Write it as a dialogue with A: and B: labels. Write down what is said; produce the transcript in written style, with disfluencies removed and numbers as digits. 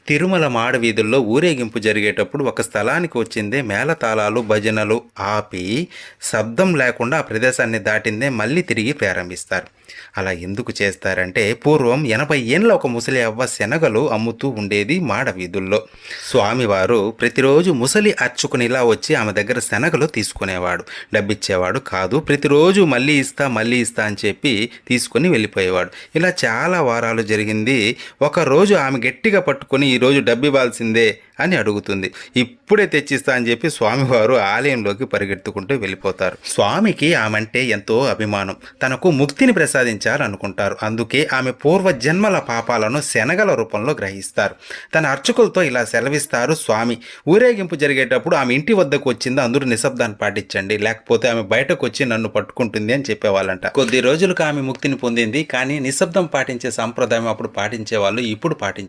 A: తిరుమల మాడ వీధుల్లో ఊరేగింపు జరిగేటప్పుడు ఒక స్థలానికి వచ్చిందే మేళతాళాలు భజనలు ఆపి శబ్దం లేకుండా ఆ ప్రదేశాన్ని దాటిందే మళ్ళీ తిరిగి ప్రారంభిస్తారు. అలా ఎందుకు చేస్తారంటే పూర్వం 80 ఏళ్ళ ఒక ముసలి అవ్వ శనగలు అమ్ముతూ ఉండేది మాడ వీధుల్లో. స్వామివారు ప్రతిరోజు ముసలి అర్చుకునిలా వచ్చి ఆమె దగ్గర శనగలు తీసుకునేవాడు, డబ్బిచ్చేవాడు కాదు. ప్రతిరోజు మళ్ళీ ఇస్తా అని చెప్పి తీసుకొని వెళ్ళిపోయేవాడు. ఇలా చాలా వారాలు జరిగింది. ఒకరోజు ఆమె గట్టిగా పట్టుకొని ఈరోజు డబ్బు ఇవ్వాల్సిందే అని అడుగుతుంది. ఇప్పుడే తెచ్చిస్తా అని చెప్పి స్వామివారు ఆలయంలోకి పరిగెత్తుకుంటూ వెళ్ళిపోతారు. స్వామికి ఆమెంటే ఎంతో అభిమానం, తనకు ముక్తిని ప్రసాదించాలనుకుంటారు. అందుకే ఆమె పూర్వజన్మల పాపాలను శనగల రూపంలో గ్రహిస్తారు. తన అర్చకులతో ఇలా సెలవిస్తారు స్వామి. ఊరేగింపు జరిగేటప్పుడు ఆమె ఇంటి వద్దకు వచ్చింది, అందరూ నిశ్శబ్దాన్ని పాటించండి, లేకపోతే ఆమె బయటకు వచ్చి నన్ను పట్టుకుంటుంది అని చెప్పేవాళ్ళంట. కొద్ది రోజులకు ఆమె ముక్తిని పొందింది. కానీ నిశ్శబ్దం పాటించే సంప్రదాయం అప్పుడు పాటించేవాళ్ళు, ఇప్పుడు పాటించే